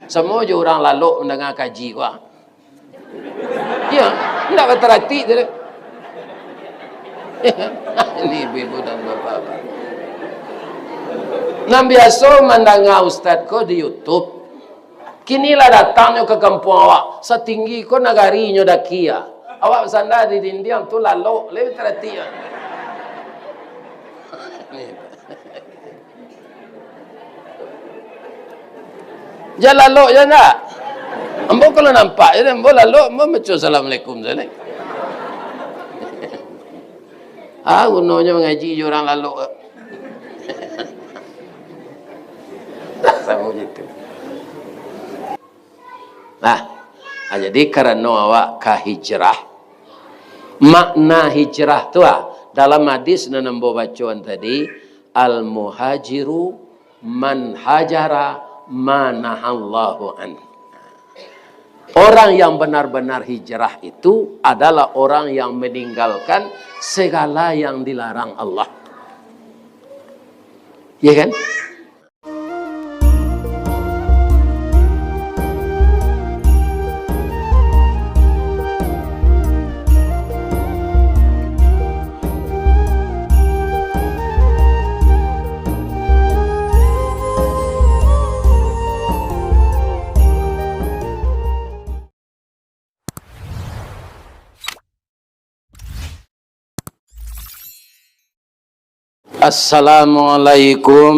Semua je orang lalu mendengar kaji gua. Ya, tidak berterati je. Ini ibu dan bapak-bapak. Nam biasa mendengar ustaz ko di YouTube. Kinilah datangnya ke kampung awak. Setinggi ko nagarinya dah kia. Awak sandar di dinding tu lalu lebih terhati. Jangan lalu je tak? Ambo kalau nampak je, ambo lalu, ambo baca Assalamualaikum saja. Gunanya mengaji je orang lalu. Tak sama begitu. Jadi kerana awak ke hijrah, makna hijrah tu dalam hadis nambo bacaan tadi, al-muhajiru man hajara manahallahu an. Orang yang benar-benar hijrah itu adalah orang yang meninggalkan segala yang dilarang Allah. Ya kan? Assalamualaikum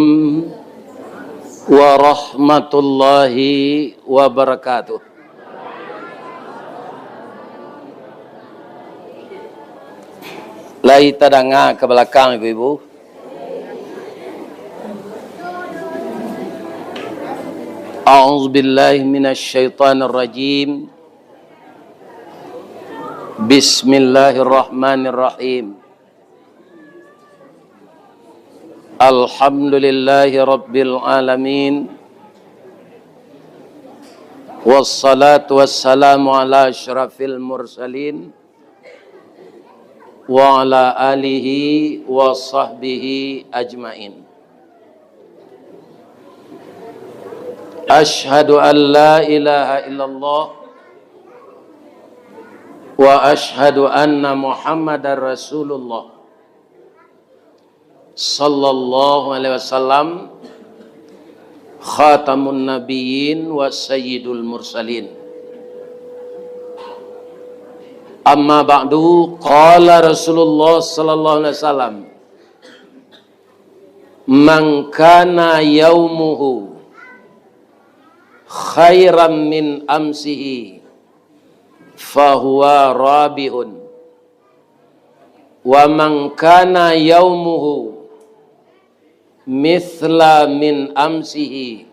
warahmatullahi wabarakatuh. Lai tadanga ke belakang ibu-ibu. A'udzubillahi minasyaitonir rajim. Bismillahirrahmanirrahim. Alhamdulillahi Rabbil Alamin. Wassalatu wassalamu ala asyrafil mursalin wa ala alihi wa sahbihi ajmain. Ashhadu an la ilaha illallah wa ashhadu anna Muhammadar Rasulullah sallallahu alaihi wasallam, khatamun nabiyyin wa sayyidul mursalin. Amma ba'du, qala Rasulullah sallallahu alaihi wasallam, man kana yaumuhu khairan min amsihi fahuwa rabihun, wa man kana yaumuhu mithla min amsihi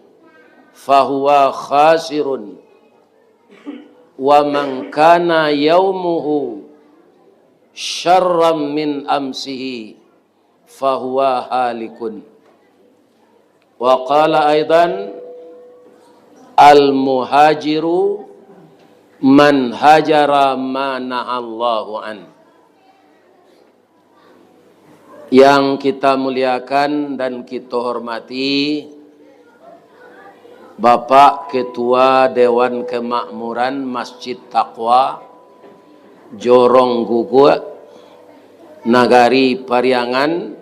fahuwa khasirun, wa man kana yaumuhu syarran min amsihi fahuwa halikun. Wa qala aidan, al muhajiru man hajara ma nahallahu an. Yang kita muliakan dan kita hormati Bapak Ketua Dewan Kemakmuran Masjid Taqwa Jorong Guguk, Nagari Pariangan,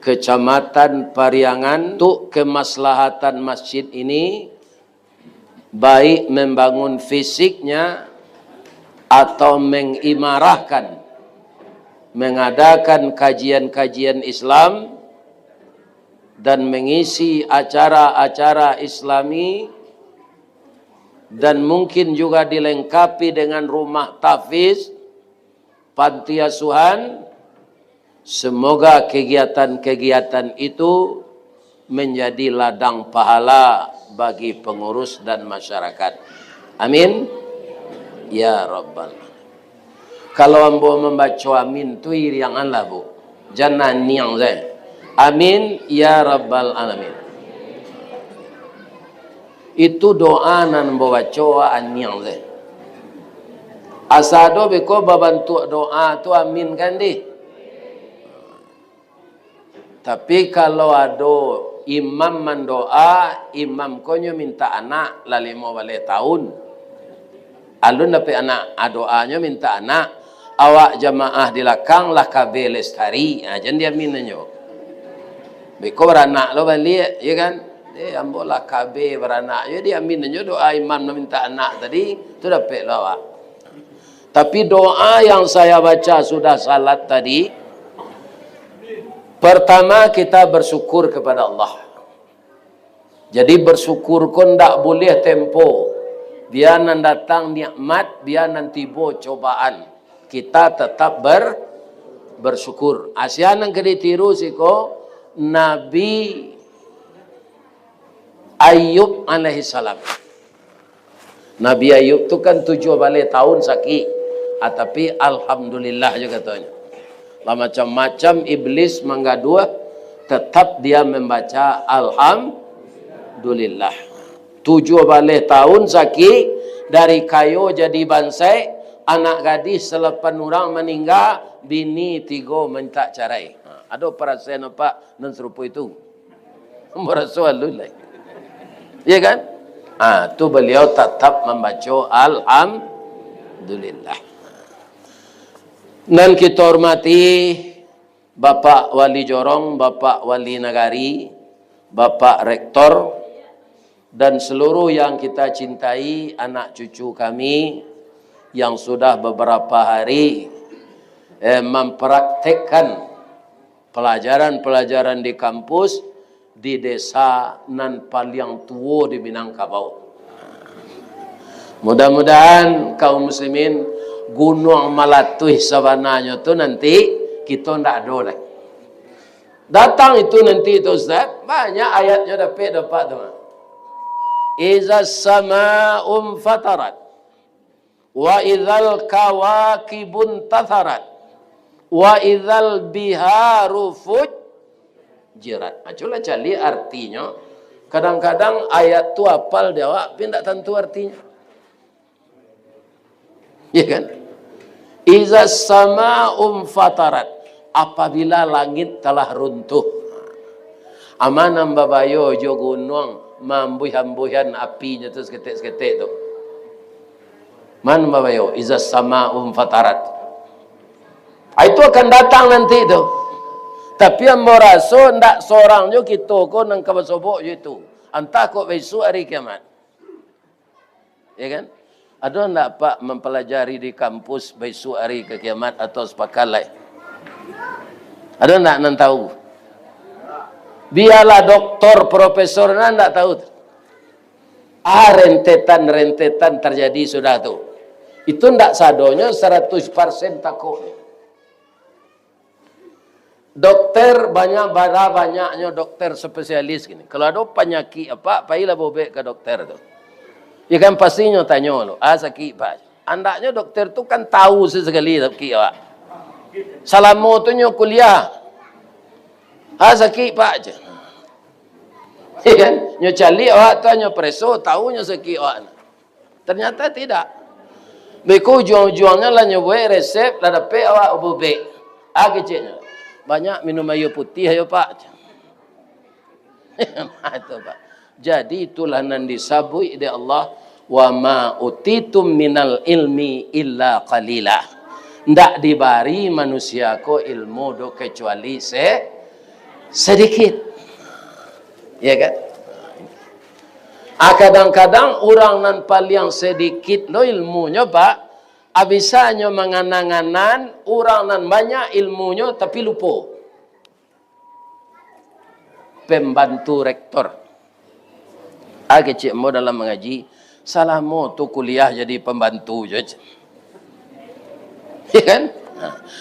Kecamatan Pariangan, untuk kemaslahatan masjid ini, baik membangun fisiknya atau mengimarahkan, mengadakan kajian-kajian Islam dan mengisi acara-acara Islami, dan mungkin juga dilengkapi dengan rumah tahfiz, panti asuhan. Semoga kegiatan-kegiatan itu menjadi ladang pahala bagi pengurus dan masyarakat. Amin ya rabbal. Kalau ambo membaca amin tu yang Allah bu, jangan niang saya. Amin ya rabbal alamin. Itu doa nan ambo baca niang saya. Asado beko babantu doa tu amin kan di. Tapi kalau ada imam mendoa, imam konyo minta anak la 15 tahun. Alun dapat anak, doanya minta anak. Awak jamaah di lakang lah kabe lestari. Jangan dia minanyo. Beko beranak lo balik, ya kan? Ambo lah kabe beranak. Ya dia minanyo doa imam minta anak tadi, tu dapat lo awak. Tapi doa yang saya baca sudah salat tadi, pertama kita bersyukur kepada Allah. Jadi bersyukur kon tak boleh tempo. Biar nan datang nikmat, biar nan tiba cobaan, kita tetap bersyukur. Asian yang kena tiru siko Nabi Ayub alaihi salam. Nabi Ayub tu kan 7 tahun sakit, tapi alhamdulillah juga katanya. Lah macam-macam iblis menggadua, tetap dia membaca alhamdulillah. 7 tahun sakit, dari kayu jadi bansai, anak gadis selepas orang meninggal, bini 3 minta cerai. Ada perasaan apa nan serupa itu? Merasa lulai. Ya kan? Tu beliau tetap membaca alhamdulillah. Dan kita hormati Bapak Wali Jorong, Bapak Wali Nagari, Bapak Rektor, dan seluruh yang kita cintai, anak cucu kami yang sudah beberapa hari mempraktekkan pelajaran-pelajaran di kampus di desa nan paling tua di Minangkabau. Mudah-mudahan kaum muslimin Gunung Malatuh sabananya tu nanti kita ndak ada lagi. Datang itu nanti tu Ustaz, banyak ayatnya dapat tu. Iza sama'um fatarat wa idzal kawakibun tatharat wa idzal biharu fujirat. Coba cari artinya. Kadang-kadang ayat tu hafal dia awak, tapi tak tentu artinya. Ya kan? Iza sama'um fatarat, apabila langit telah runtuh. Amanam babayo jo gunung mambuhan-buhan apinya tu seketik-seketik tu. Man babayo iza sama'um fatarat. Itu akan datang nanti tu. Tapi yang merasa ndak seorang jo kita ko nang kabasobok je tu. Entah kok besok hari kiamat. Ya kan? Ada ndak Pak mempelajari di kampus besok hari ke kiamat atau sepakat lain? Ada ndak nan tahu? Biarlah doktor, profesor ndak tahu. Rentetan terjadi sudah tu. Itu ndak sadonya 100% takut. Dokter banyaknya dokter spesialis gini. Kalau ada penyakit apa, pailah bobek ke dokter tu. Ya kan pastinya tanya lo, sakit Pak. Andaknya dokter tu kan tahu sesekali sakit Pak. Selama tu nyo kuliah. Sakit Pak je. Ya kan? Nyo cali awak tu nyo preso, tahu nyo sakit awak. Ternyata tidak. Beko juang-juangnya lah nyo buat resep, lah dapat awak bobek. Kecilnya. Banyak minum air putih ayo Pak. Itu Pak. Jadi itulah nan disabui oleh Allah, wa ma utitum minal ilmi illa qalila. Ndak dibari manusia ko ilmu do kecuali sedikit. Ya kan? Kadang-kadang orang nan paling sedikit lo ilmunya Pak, abisannya menganang-anang orang nan banyak ilmunya tapi lupa. Pembantu rektor. Kecik mo dalam mengaji, salah mo tu kuliah jadi pembantu je. Ya kan?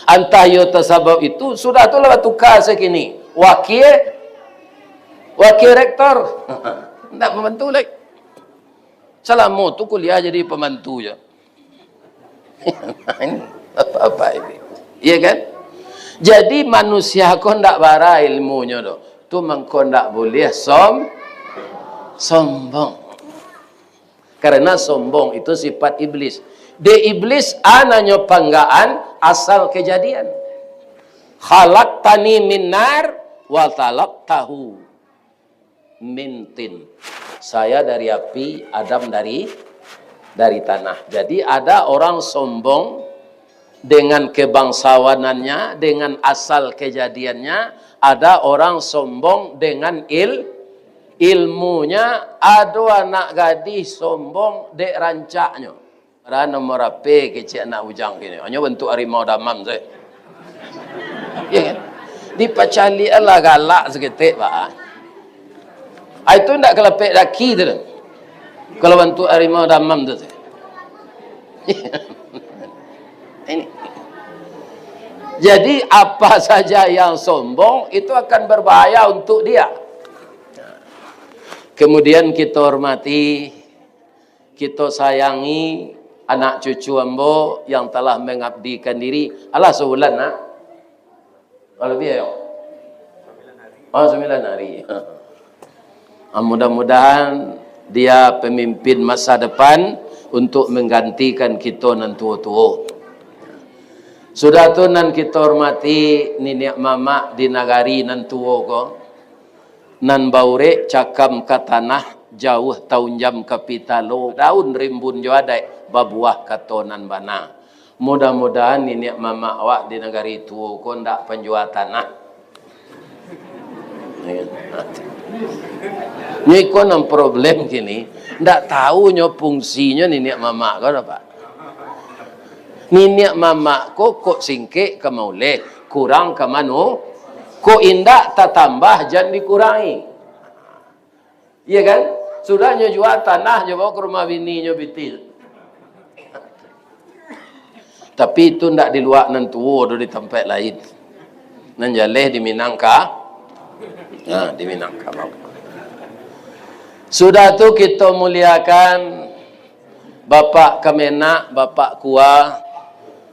Antah yo tersabab itu sudah tu lah tukar sekini. Wakil rektor. Tak pembantu lagi. Salah mo tu kuliah jadi pembantu je. Apa-apa ini. Ya kan? Jadi manusia kau ndak bara ilmunya tu. Tu mengkau ndak boleh sombong. Karena sombong itu sifat iblis. De iblis ananya panggaan asal kejadian. Khalaqtani min nar wa talaqtahu min tin. Saya dari api, Adam dari tanah. Jadi ada orang sombong dengan kebangsawanannya, dengan asal kejadiannya. Ada orang sombong dengan ilmunya. Ada anak gadis sombong dek rancaknya. Ada nomor apa kecil anak ujang gini. Hanya bentuk harimau damam saya. Ya kan? Dipacali Allah galak seketik pak. Itu tidak kelepek laki tu. Kalau bentuk harimau damam tu. Ini. Jadi apa saja yang sombong itu akan berbahaya untuk dia. Kemudian kita hormati, kita sayangi anak cucu ambo yang telah mengabdikan diri. Alah sebulan nak. Lebih ya? 9 hari. Mudah-mudahan dia pemimpin masa depan untuk menggantikan kita nan tua-tua. Sudah tu nan kita hormati nenek mama di nagari nan tua ko. Nan baure cakam ke tanah jauh tahun jam kapitalo daun rimbun jo adai babuah katonan bana. Mudah-mudahan nenek mama awak di negari tua ko ndak penjual tanah. Ni ko nang problem kini, ndak tahu nyo fungsinya nenek mama ko apa. Nenek mama ko kok singke ke mauleh, kurang ke mano, ko indak tak tambah jangan dikurangi. Iya kan? Sudah nyo jual tanah nyo bawa ke rumah bini nyo bitil. Tapi itu ndak di luar nan tua do di tempat lain. Nan jaleh di Minangka. Nah, di Minangka bau. Sudah tu kita muliakan Bapak Kemenak, Bapak Kua,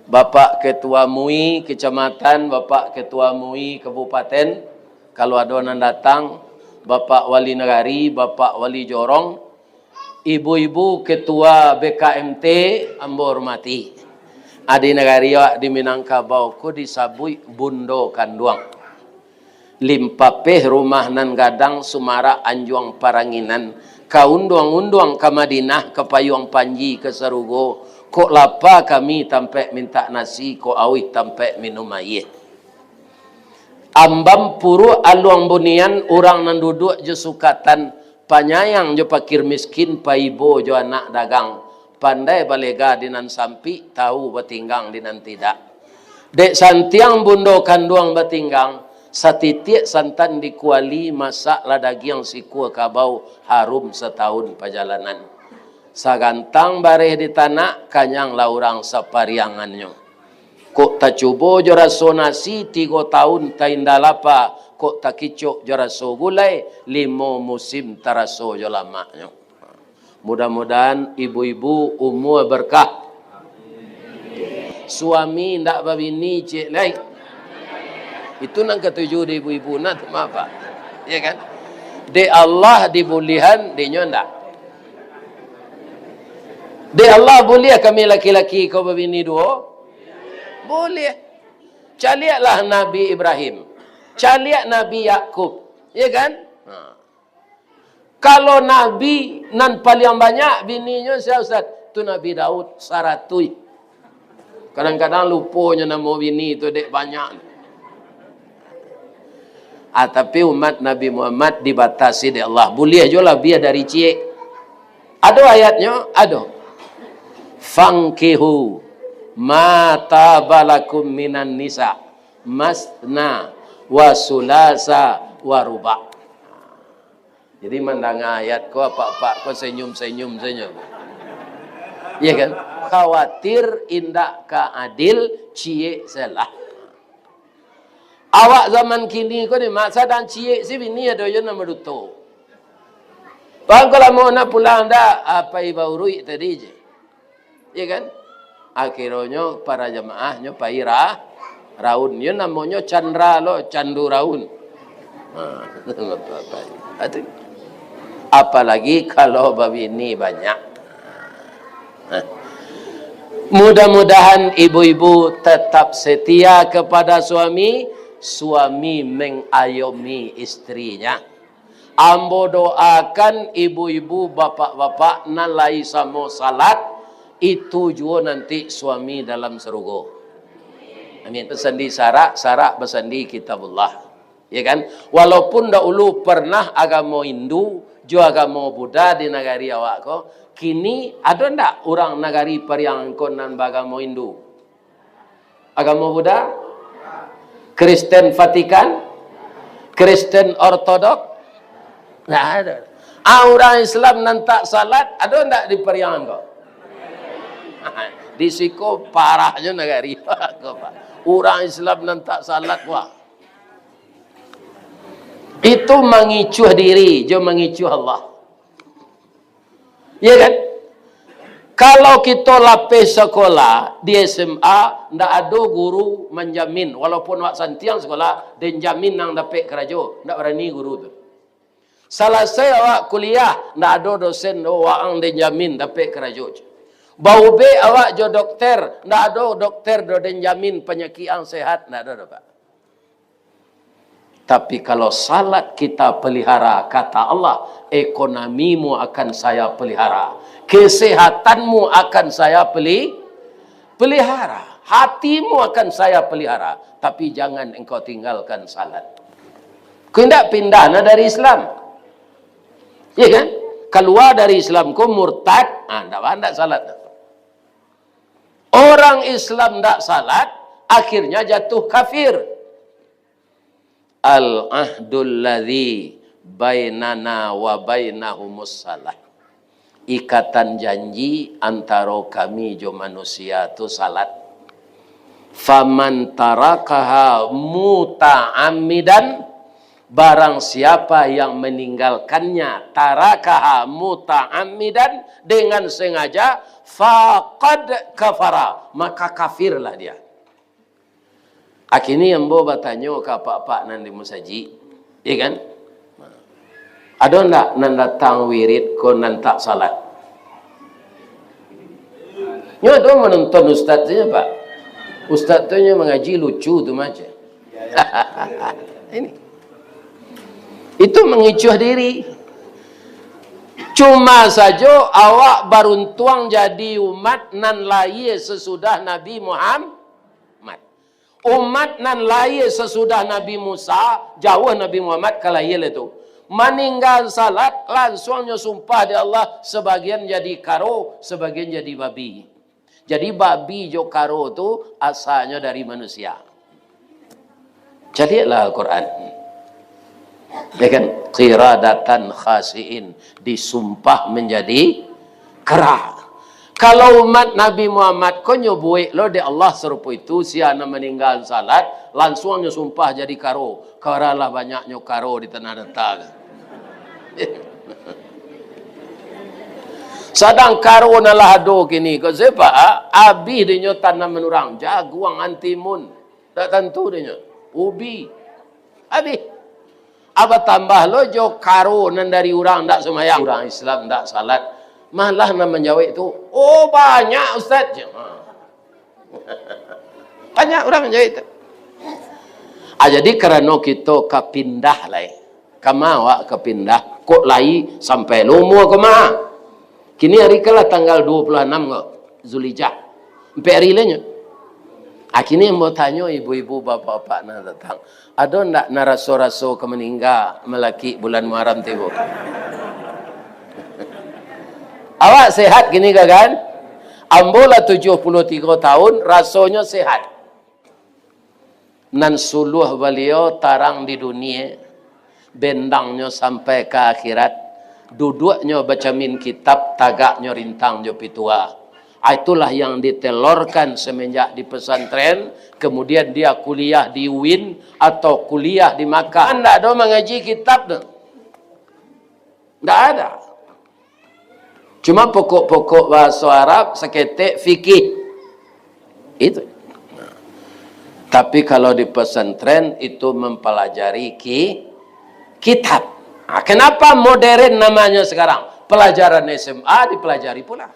Bapak Ketua MUI Kecamatan, Bapak Ketua MUI Kabupaten, kalau ada orang datang, Bapak Wali Negari, Bapak Wali Jorong, Ibu-ibu Ketua BKMT, ambo hormati. Adi negari di Minangkabau ko disabui bundo kanduang. Limpapeh rumah nan gadang Sumara Anjuang Paranginan. Kaunduang-unduang ke Madinah, ke Payuang Panji, ke Sarugo. Kok lapa kami tampe minta nasi, kok awih tampe minum air. Ambam puru aluang bunian, orang nan duduk je sukatan, panyayang je pakir miskin, paibo je anak dagang. Pandai balega dinan sampi, tahu batinggang dinan tidak. Dek santiang bundo kanduang batinggang, satitik santan dikuali, masak ladagiang sikua kabau, harum setahun perjalanan. Sagantang bareh di tanah, kanyang laurang sapariangannya. Kok tak cubo jaraso nasi 3 tahun taindalapa, kok tak kicok jaraso gulai 5 musim taraso jolamaknya. Mudah-mudahan ibu-ibu umur berkah. Suami ndak babini cik lain. Itu nang ketujuh di ibu-ibu nak apa? Ya kan? De Allah dibulihan, de ndak. De Allah boleh kami laki-laki kau babini dua? Boleh. Caliaklah Nabi Ibrahim. Caliak Nabi Yakub. Ya kan? Kalau Nabi nan paling banyak bininya saya Ustaz, tu Nabi Daud 100. Kadang-kadang lupanya nama bini tu dek banyak. Tapi umat Nabi Muhammad dibatasi oleh Allah. Boleh je lah biar dari cik. Ada ayatnya? Ada. Fankihu ma tabalakum minan nisa masna wa sulasa wa ruba'. Jadi mandang ayat ko apa-apa ko senyum-senyum senyum. Iya kan? Khawatir indak ka adil cie salah. Awak zaman kini ko ni maksa dan cie si bini ada yo nama duto. Bang kalau mau nak pulang dah apa iba urui tadi je. Iya kan? Akhirnya para jemaahnya paira raun. Yo namanya Chandra lo, Candu raun. Apalagi kalau babini banyak. Mudah-mudahan ibu-ibu tetap setia kepada suami, suami mengayomi istrinya. Ambo doakan ibu-ibu, bapak-bapak nalai samo salat, itu juga nanti suami dalam surga. Amin. Bersandi sarak bersandi kitabullah. Ya kan? Walaupun dahulu pernah agama Hindu, juga agama Buddha di negari awak ko, kini ada ndak orang negari periangkon nan agama Hindu? Agama Buddha? Kristen Vatikan? Kristen Ortodok? Nggak ada. Orang Islam nan tak salat, ada ndak di periangan ko? Di siko parahnya negari. Orang Islam nan tak salat wah. Itu mengicuh diri, jangan mengicuh Allah. Ya kan? Kalau kita lapis sekolah di SMA, ndak ada guru menjamin, walaupun wak santiang sekolah, dan jamin nang dapat kerajo, ndak berani guru tu. Selesai awak kuliah, ndak ada dosen waang dan jamin dapat kerajo. Bau be awak jo dokter, ndak ada dokter do dan jamin penyakit yang sehat, ndak ada Pak. Tapi kalau salat kita pelihara, kata Allah, ekonomimu akan saya pelihara. Kesehatanmu akan saya pelihara. Hatimu akan saya pelihara. Tapi jangan engkau tinggalkan salat. Kau tidak pindah dari Islam. Ya kan? Keluar dari Islam, kau murtad. Tidak salat. Orang Islam tidak salat, akhirnya jatuh kafir. Al-ahdul ladzi bainana wa bainahumus salah. Ikatan janji antara kami jo manusia tu salat. Faman tarakaha muta'ammidan, barang siapa yang meninggalkannya tarakaha muta'ammidan, dengan sengaja, faqad kafara, maka kafirlah dia. Akhirnya yang bawa bertanya ke pak-pak nan di musaji, ya kan? Ada ndak nan datang wirid ko nan tak salat? Nyo tu menonton ustaz saja pak. Ustaz tu nya mengaji lucu tu macam. Ini. Itu mengicuh diri. Cuma saja awak beruntung jadi umat nan lahir sesudah Nabi Muhammad. Umat nan lahir sesudah Nabi Musa, jauh Nabi Muhammad kalahir itu. Meninggal salat, langsungnya sumpah di Allah, sebagian jadi karo, sebagian jadi babi. Jadi babi jo karo itu asalnya dari manusia. Jadilah Al-Quran. Ya kan? Qiradatan khasiin, disumpah menjadi kera. Kalau umat Nabi Muhammad kau nyobuik lo di Allah serupa itu, siana meninggal salat, langsungnya sumpah jadi karo. Karalah banyaknya karo di tanah datang. Sadang karo nalah ado kini. Kau siapa? Abi dinyo tanam menurang. Jaguang antimun. Tak tentu dinyo. Ubi. Abi. Apa tambah lo jo karo nan dari orang tak semayang. Orang Islam tak salat. Malah nak menjawab itu, oh banyak Ustaz. Banyak orang menjawab itu. Jadi kerana kita kepindah lah. Kamawak kepindah. Kok lai sampai lumur ke mah. Kini hari kelah tanggal 26 kok. Zulhijjah. Sampai hari lainnya. Akhirnya yang mau tanya ibu-ibu bapak-bapak nak datang. Ada ndak naraso-raso kemeninggal melaki bulan Muharram tiba? Awak sehat gini kan? Ambola 73 tahun, rasanya sehat. Nan suluh beliau tarang di dunia, bendangnya sampai ke akhirat, duduknya baca min kitab, tagaknya rintang jo pitua. Itulah yang ditelorkan semenjak di pesantren, kemudian dia kuliah di UIN atau kuliah di Makkah. Anda ada mengaji kitab tu? Tidak ada. Cuma pokok-pokok bahasa Arab, seketik fikih. Itu. Tapi kalau di pesantren itu mempelajari kitab. Nah, kenapa modern namanya sekarang? Pelajaran SMA dipelajari pula.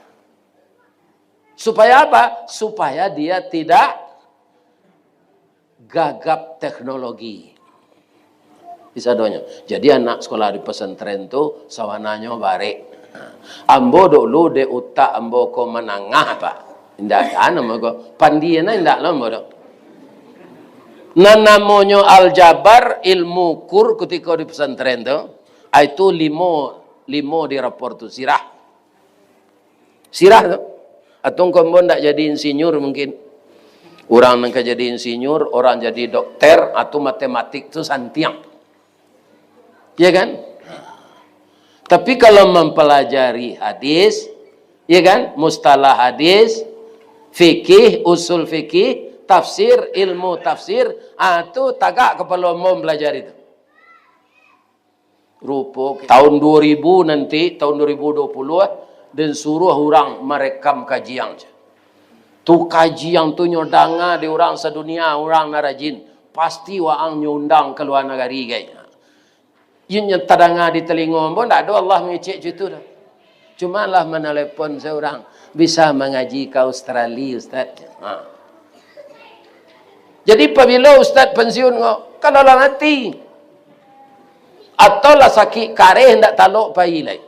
Supaya apa? Supaya dia tidak gagap teknologi. Isadonya. Jadi anak sekolah di pesantren tu sawananya barek. Ambo dulu de utak ambo ko menangah pak. Indak ana mo pandiana indak lama dak. Namanya aljabar ilmu kur ketika di pesantren tu itu limo di rapor tu sirah tu atau kau ndak jadi insinyur mungkin orang nak jadi insinyur orang jadi dokter atau matematik tu santiang ya kan tapi kalau mempelajari hadis ya kan mustalah hadis fikih usul fikih tafsir, ilmu tafsir, itu tagak kepala mau belajar itu. Rupa tahun 2000 nanti, tahun 2020 dan suruh orang merekam kajian. Tu kajian tu nyodanga di orang sedunia, orang narajin. Pasti waang nyundang ke luar negeri kayaknya. Yang tadanga di telinga pun tak ada Allah mengecek itu dah. Cuma lah menelepon seorang bisa mengaji ke Australia Ustaz. Jadi apabila Ustaz pensiun kalau lah mati atau lah sakit kareh hendak taluk bayi lagi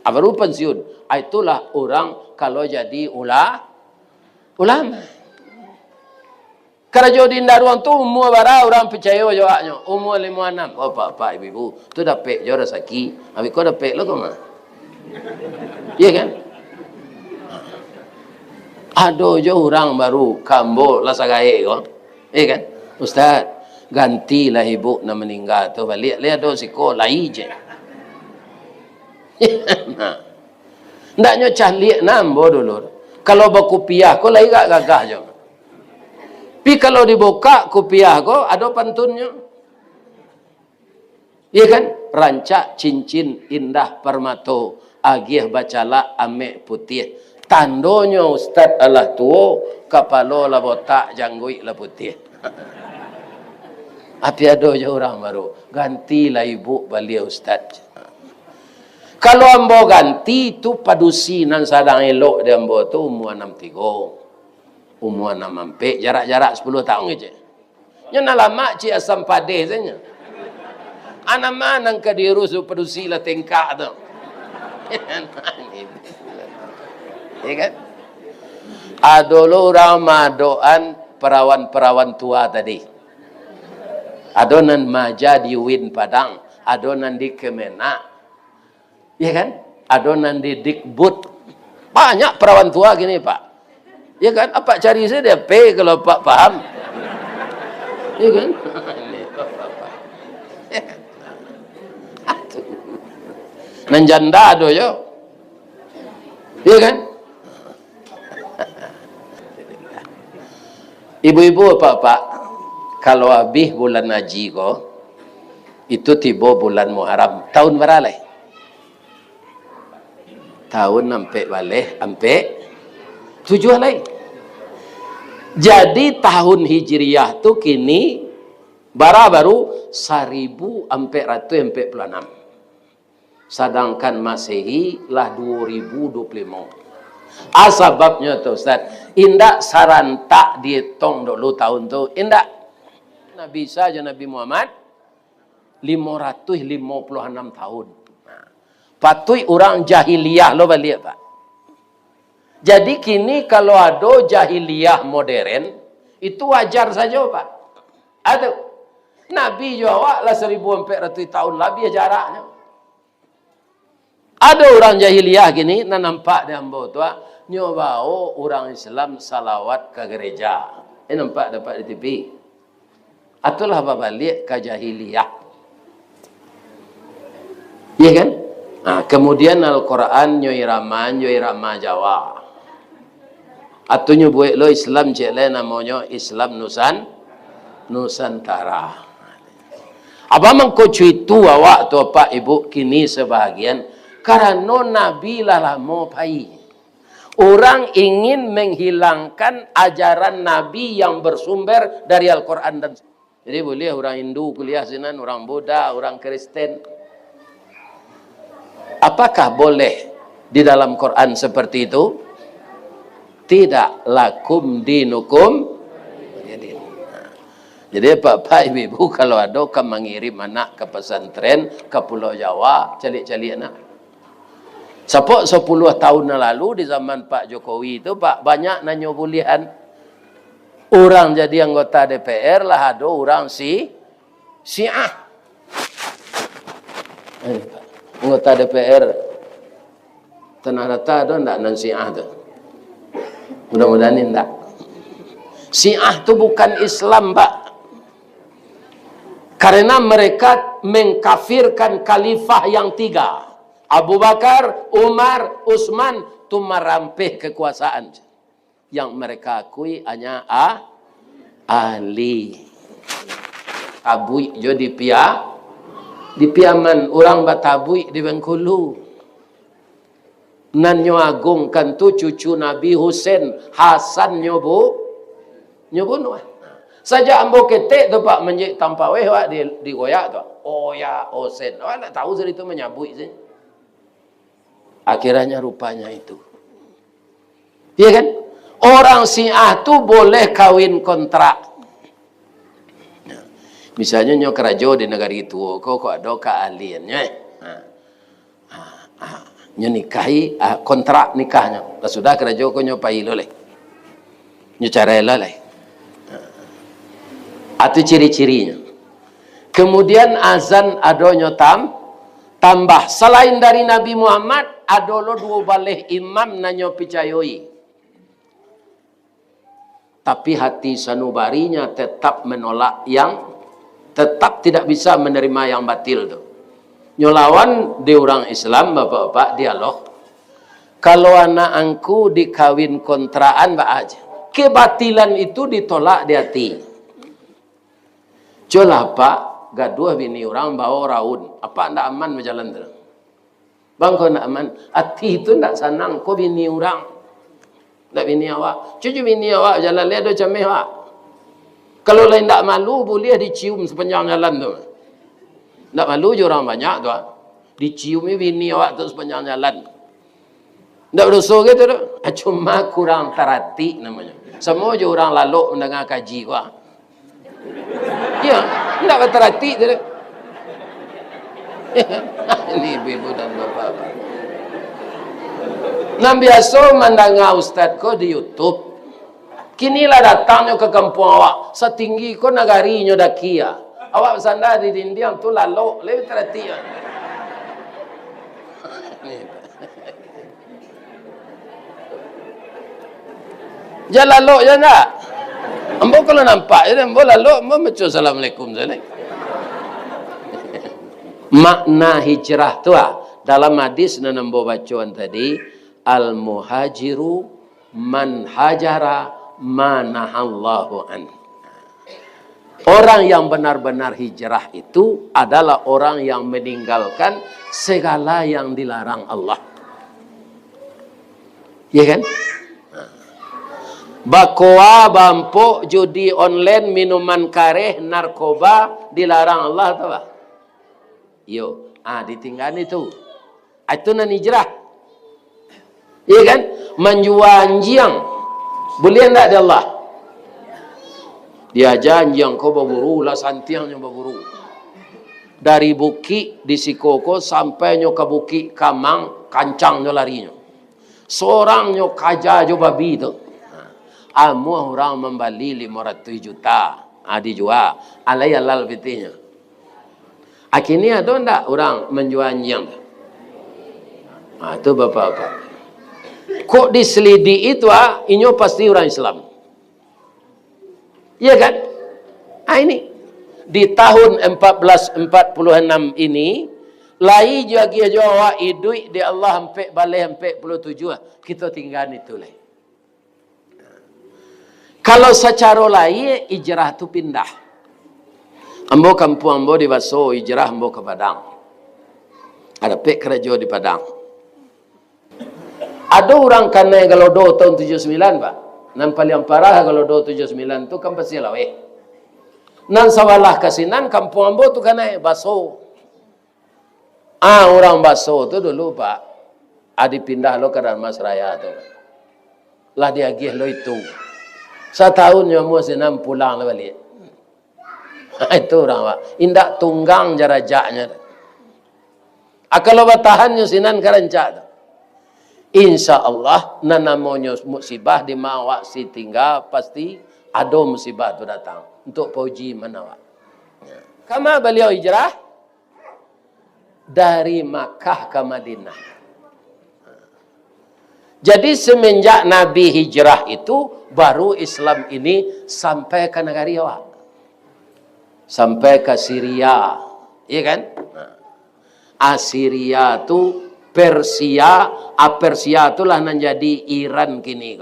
baru pensiun itulah orang kalau jadi ulama kerja di daruang tu umur bara orang percaya jawabnya umur 56 pak ibu tu dapat je rezeki habis kau dapat lo kau mah iya kan ada je orang baru kambo lah sagai kau eh kan Ustaz gantilah ibu nak meninggal tu balik lihat do siko lai je nah ndaknya cahliak nambo dulu kalau berkopiah ko lai gak gagah je pi kalau dibuka kopiah ko ada pantunnya iya kan rancak cincin indah permato agih bacala ame putih tandonya Ustaz Allah tuo kapalo la botak janggui la putih api ada je orang baru gantilah ibu balik Ustaz kalau ambo ganti tu padusinan sadang elok dia ambo tu umur 63 umur 64 jarak-jarak 10 tahun je nya lama ci asam padeh saja ana manang ka dirusu padusi la tengkak tu ya kan adolo ramadoan perawan-perawan tua tadi adonan maja di Win Padang adonan di Kemenak ya kan adonan di Dikbud banyak perawan tua gini pak ya kan apa cari saya dia P kalau pak paham ya kan nan janda do yo ya kan ibu-ibu pak kalau habis bulan haji ko itu tiba bulan Muharram tahun berapa tahun sampai balik sampai 7 lagi jadi tahun hijriyah tu kini baru 1446 sedangkan masehi lah 2025 sebabnya tu Ustaz indak sarantak dihitung dulu tahun tu indak Nabi saja Nabi Muhammad 556 tahun patui orang jahiliyah lo balik pak jadi kini kalau ada jahiliyah modern itu wajar saja pak ada Nabi jawab lah 1400 tahun lebih jaraknya ada orang jahiliyah gini nak nampak dia ambo tu nyobao orang Islam salawat ke gereja nampak dapat di TV atulah balik ke jahiliyah iya kan kemudian Al-Quran nyoirama Jawa atunya buat lo Islam cek le namanya Islam Nusantara apa mengkocu itu awak tu apa ibu kini sebahagian karena Nabi lah lama pai orang ingin menghilangkan ajaran Nabi yang bersumber dari Al-Quran dan jadi boleh orang Hindu kuliah sinan orang Buddha orang Kristen apakah boleh di dalam Quran seperti itu tidak lakum dinukum Jadi bapak ibu kalau ada kan mengirim anak ke pesantren ke Pulau Jawa, calik-calik anak. Sepok 10 tahun lalu di zaman Pak Jokowi itu Pak banyak nanyo bulian. Orang jadi anggota DPR lah ada orang Syiah. Anggota DPR Tanah Rata ada enggak non Syiah tu? Mudah-mudahan enggak. Syiah tu bukan Islam, Pak. Karena mereka mengkafirkan khalifah yang 3. Abu Bakar, Umar, Utsman tu merampih kekuasaan. Yang mereka akui hanya Ali. Tabui jo di piaman orang batabui di Bengkulu. Nan nyo agungkan tu cucu Nabi Husain Hasan nyobunuh. Saja ambo ketek tu Pak menjik tanpa weh wak di goyak tu. Oh ya Husain. Oh nak tahu cerita menyabui sih. Akhirnya rupanya itu. Iya kan? Orang Syiah tu boleh kawin kontrak. Misalnya nyo kerajo di negara itu, kok ada keahliannya. Nyo nikahi kontrak nikahnya. Sudah kerajo ko nyo pai loleh. Nyo cara loleh. Atau ciri-cirinya. Kemudian azan adonyo tambah. Selain dari Nabi Muhammad, adolo 2 balih imam nanyo picayoi. Tapi hati sanubarinya tetap menolak tetap tidak bisa menerima yang batil tu. Nyolawan di orang Islam, bapak-bapak dialog. Kalau anak angku dikawin kontraan, Pak aja. Kebatilan itu ditolak di hati. Jolah Pak, gaduh bini orang bawa raun. Apa anda aman berjalan terus? Bang kau nak aman? Hati itu tak senang. Kau bini orang. Tak bini awak. Cucu bini awak jalan lihat macam ni awak. Kalau lain tak malu, boleh dicium sepanjang jalan tu. Tak malu je orang banyak tu. Diciumi bini awak tu sepanjang jalan. Tak berdosa gitu tu. Cuma kurang terhati namanya. Semua je orang lalu mendengar kaji wah. Ya, tak berterhati tu. Ini ibu dan bapak-bapak. Nam biasa mendengar ustaz ko di YouTube. Kinilah datangnya ke kampung awak. Setinggi ko nagarinya dakia. Awak bersandar di dinding tu lalu lebih terhati. Jangan lalu je tak? Ambo kalau nampak je, ambo lalu, ambo macam assalamualaikum saja. Makna hijrah tu dalam hadis yang ambo bacawan tadi, al-muhajiru man hajara manahallahu an. Orang yang benar-benar hijrah itu adalah orang yang meninggalkan segala yang dilarang Allah. Ya kan? Bakoa, bampuk, judi online, minuman kareh, narkoba dilarang Allah tahu tak? Yo, ditinggal itu. Itu nan hijrah. Iya kan? Menjual anjing. Boleh enggak di Allah? Dia janjiang kau berburu lah santiangnya berburu. Dari Bukit di Sikoko sampai nyo ke Bukit Kamang kancangnya larinya. Seorang nyo kaja jo babi tu. Amu orang membeli 500 juta. Dijual. Alai halal fitinya. Akhirnya ada enggak orang menjual anjing? Itu bapak-bapak. Kok diselidiki itu inyo pasti orang Islam. Iya kan? Ini di tahun 1446 ini lai jagi Jawa idui di Allah sampai balik sampai 47 kita tinggal itu lah. Kalau secara lain hijrah tu pindah. Ambo kampung ambo di Baso hijrah ambo ke Padang. Ada pek kerja di Padang. Ada orang kena kalau do tahun 79 Pak. Nan paling parah kalau do 79 tu kan pasti lawe. Nan sawalah kasinan kampung ambo tu kena Baso. Orang Baso tu dulu Pak. Adi pindah lo ke Darmas Raya tu. Lah dia gih lo itu. Setahun nyamu senam pulang lah balik. Itu orang Pak. Indak tunggang jaraknya. Kalau bertahannya sinan kerancak. Insya Allah namanya musibah di mawak si tinggal pasti ada musibah tu datang untuk pauji manawak. Kama beliau hijrah dari Makkah ke Madinah. Jadi semenjak Nabi hijrah itu baru Islam ini sampai ke negara awak. Sampai ke Syria, iya kan? Assyria tu Persia, Persia itulah yang jadi Iran kini.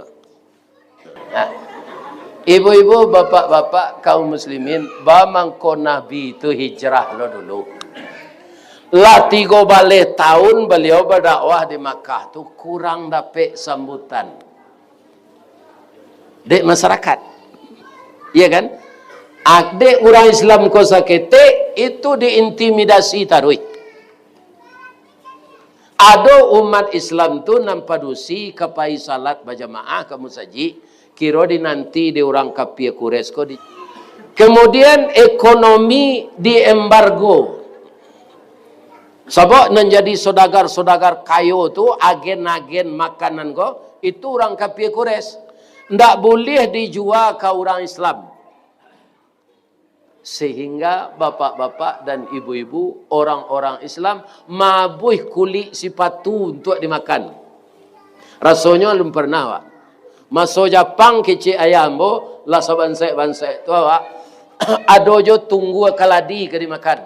Ibu-ibu, bapak-bapak, kaum muslimin, bamangko Nabi itu hijrah lo dulu. Lah 3 balik tahun beliau berdakwah di Makkah tu kurang dapat sambutan dek masyarakat, iya kan? Adek orang Islam ko sakete itu diintimidasi tarui. Ada umat Islam tu nampadusi kapai salat berjamaah kamu saji kira di nanti di orang kafir Quraisy ko di. Kemudian ekonomi diembargo. Sebab menjadi saudagar-saudagar kayu tu agen-agen makanan ko itu orang kafir Quraisy. Ndak boleh dijual ke orang Islam. Sehingga bapak-bapak dan ibu-ibu orang-orang Islam mabuih kulit sipatu untuk dimakan. Rasanya belum pernah Pak. Masuk Jepang kecil ayam bo lah sabansai tu Pak. Adojo tunggu kaladi ke dimakan.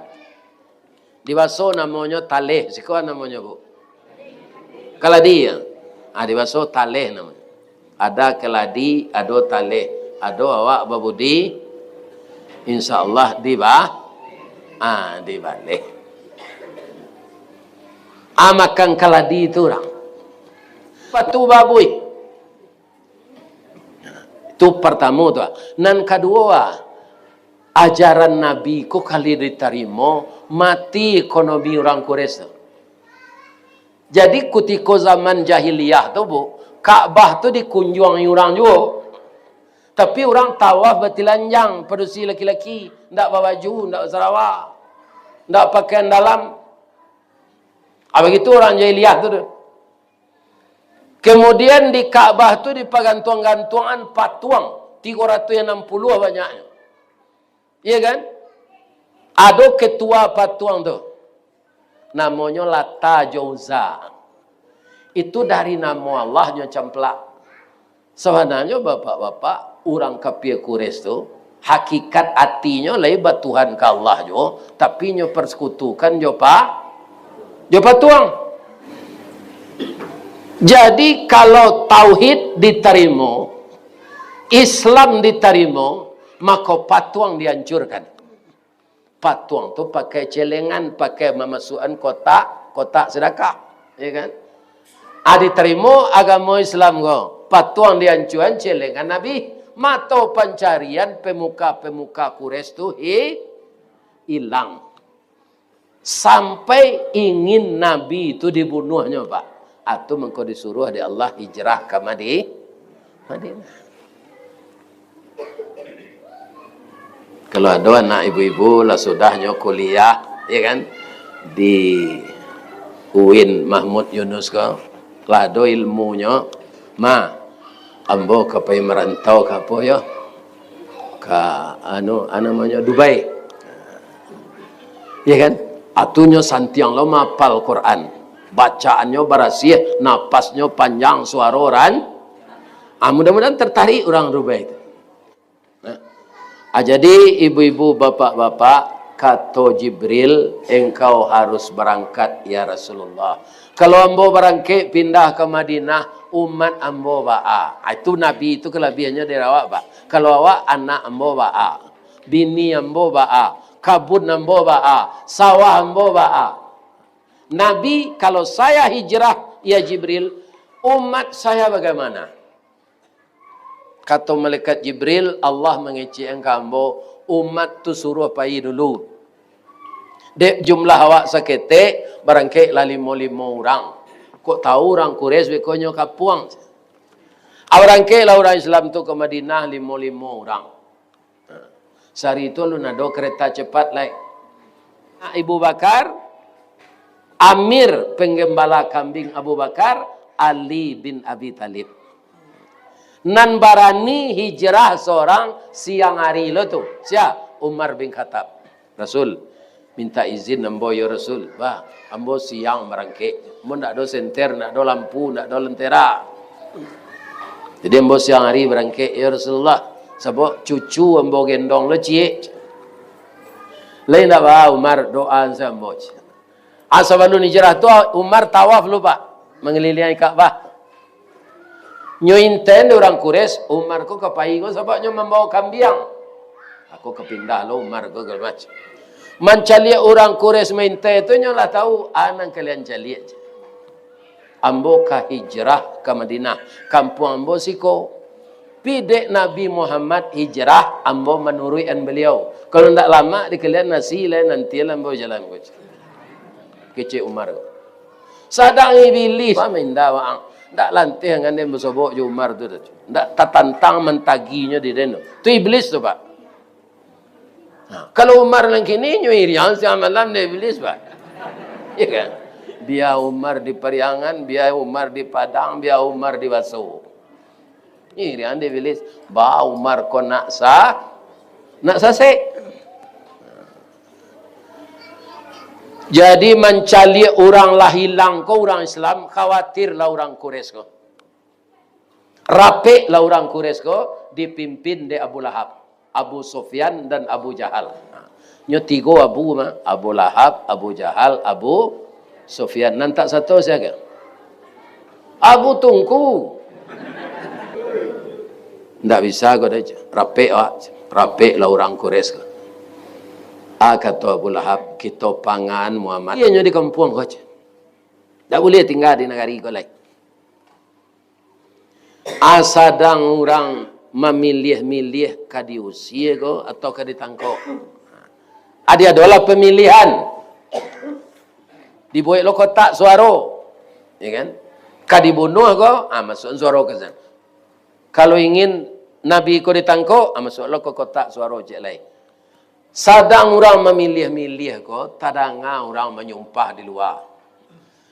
Di baso namanya taleh. Sikuan namanya Bu. Kaladi ya. Di baso taleh namanya. Ada keladi, ada taleh. Ada awak babudi. InsyaAllah dibalik. Makan kaladi itu orang. Patu babui. Itu pertama tu. Dan kedua, ajaran Nabi ko kali diterima, mati ekonomi orang Quraisy. Jadi ketika zaman jahiliyah tu Bu, Ka'bah tu dikunjungi orang juga. Tapi orang tawaf bertelanjang, perusi laki-laki, ndak bawa baju, ndak sarawak, ndak pakaian dalam. Begitu orang jahiliyah tu. Kemudian di Ka'bah tu dipagantuang-gantuangan patuang 360 banyaknya. Iya kan? Ada ketua patuang tu. Namanya Lata Jauza. Itu dari nama Allahnya camplak. Sebenarnya bapak-bapak, orang kafir Quraisy tu hakikat hatinya lain Tuhan ke Allah jo, tapi nyo persekutukan jo patuang. Jadi kalau tauhid diterima, Islam diterima, maka patuang dihancurkan. Patuang tu pakai celengan, pakai memasukkan kotak sedekah, ya kan? Diterima agama Islam ko. Patuang dihancurkan celengan Nabi. Mata pencarian pemuka-pemuka Quraisy tu hilang. Sampai ingin Nabi itu dibunuhnya Pak. Atau mengko disuruh oleh Allah hijrah ke Madinah. Kalau ada anak ibu-ibu lah sudahnya kuliah, ya kan? Di UIN Mahmud Yunus ko. Lah ada ilmunya. Ambo kapai merantau ke apa ya? Ke namanya Dubai. Ya kan? Atunya santiang lo mapal Quran. Bacaannya berasih, napasnya panjang, suara orang. Mudah-mudahan tertarik orang Dubai itu. Jadi ibu-ibu, bapak-bapak, kata Jibril, engkau harus berangkat ya Rasulullah. Kalau ambo berangkat pindah ke Madinah, umat ambo ba'a. Itu Nabi itu kelebihannya dari awak Pak. Kalau awak anak ambo ba'a, bini ambo ba'a, kabun ambo ba'a, sawah ambo ba'a. Nabi kalau saya hijrah ya Jibril, umat saya bagaimana? Kata malaikat Jibril, Allah mengecek engkau umat tu suruh pai dulu. Dek jumlah awak sakete barangkali lah 5 orang. Kok tahu orang Quraisy bekonyo kapuang. Barangkali lah orang Islam tu ke Madinah 5 orang. Sari itu lu nado kereta cepat lai. Abu Bakar, Amir penggembala kambing Abu Bakar, Ali bin Abi Talib. Nan barani hijrah seorang siang hari lo tu. Siapa? Umar bin Khattab. Rasul minta izin ambo ya Rasul. Bah, ambo siang merangkek. Ambo ndak do senter, ndak do lampu, ndak do lentera. Jadi ambo siang hari berangkek ya Rasulullah. Sebab cucu ambo gendong lo cie. Lain dah bah Umar doa sambo. Asabanun hijrah tu Umar tawaf lupa mengelilingi Ka'bah. Nyointen orang Quraisy, Umar ko kapai ko sebabnya membawa kambing. Aku kepindah lo Umar ko gelmach. Mancalia orang Quraisy minta itu nyolah tahu anang kalian calia. Ambo ka hijrah ke Madinah, kampung ambo siko. Pidek Nabi Muhammad hijrah, ambo menuruian beliau. Kalau ndak lama di kalian nasi lain nanti ambo jalan ko. Kece Umar ko. Sadang iblis minda waang. Ndak lantih dengan dia bersobok je Umar tu. Ndak tatantang mentaginya di deno. Tu iblis tu Pak. Kalau Umar lang kini nyuirian siang malam dia iblis Pak. Ya kan? Biar Umar di Periangan, biar Umar di Padang, biar Umar di Baso. Nyuirian dia iblis. Ba Umar ko nak sasek. Jadi mencari orang lah hilang ko orang Islam, khawatirlah orang Quraisy ko. Rapik lah orang Quraisy ko dipimpin de Abu Lahab, Abu Sufyan dan Abu Jahal. Nyo tiga Abu mah, Abu Lahab, Abu Jahal, Abu Sufyan. Nantak satu siapa? Abu Tungku. Ndak bisa ko dah. Rapik lah orang Quraisy ko. Kata Abu Lahab, kita pangan Muhammad. Ia di kampung kau je. Tak boleh tinggal di negara kau lain. Asadang orang memilih-milih kadi usia kau atau kadi tangkau. Ada adalah pemilihan. Dibuat lo kotak suara. Ya kan? Kadi bunuh kau, masuk suara ke sana. Kalau ingin Nabi kau ditangkau, masuk lo ke kotak suara je lain. Sadang orang memilih-milih ko, tadanga orang menyumpah di luar.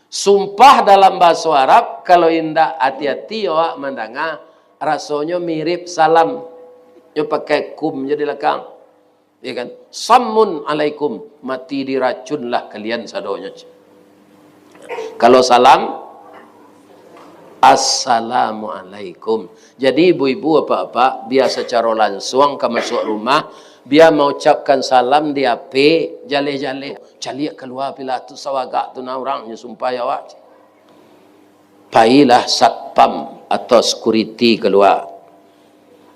Sumpah dalam bahasa Arab, kalau indah hati-hati awak mendengar, rasanya mirip salam. Dia pakai kum jadi belakang. Ya kan? Sammun alaikum, mati diracunlah kalian sadonya. Kalau salam, assalamualaikum. Jadi ibu-ibu apa-apa, biasa secara langsung ke masuk rumah, biar mengucapkan salam di HP, jale-jale. Caliak keluar bila tu sawagak tu na orangnya sumpah ya awak. Pailah satpam atau security keluar.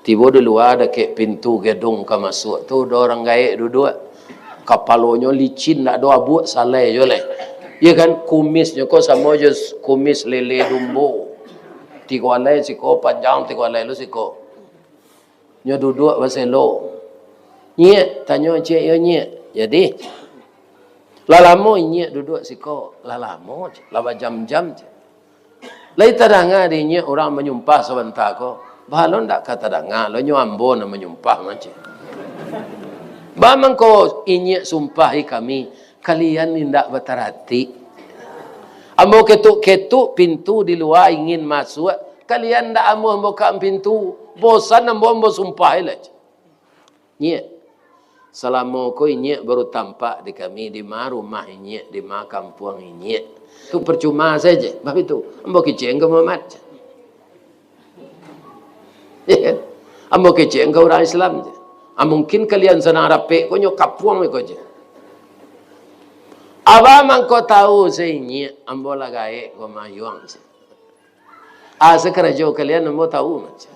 Tiba di luar dekat pintu gedung ke masuk tu, ada orang gaik duduk. Kapalonyo licin, tak ada buat salai je lah. Ya kan, kumisnya kau sama je kumis lele dumbo. Tiga alai siko panjang, tiga alai lu siko. Nyo duduk baselo. Nyek, tanya cik yo nyek. Jadi, lalamo nyek duduk siko. Lalamo, lama jam-jam. Lai tadanga di nyek orang menyumpah sebentar ko. Balon tak kata danga, lo nyo ambo na menyumpah macam. Bamang ko inyek sumpahi kami, kalian tidak berterhati. Ambo ketuk-ketuk pintu di luar ingin masuk, kalian tidak ambo buka pintu. Bosan ambo sumpahi lah. Nyek. Selama ko inyek baru tampak di kami, di ma rumah inyek, di ma kampung inyek. Itu percuma saja. Sebab itu, ambo keceng ke Muhammad. Ya kan? Ambo keceng ke orang Islam je. Mungkin kalian senang rapik, ko nyok kapuang ko je. Abang kau tahu saya inyek, ambo lagai ko mayuang je. Sekarang kalian ambo tahu macam.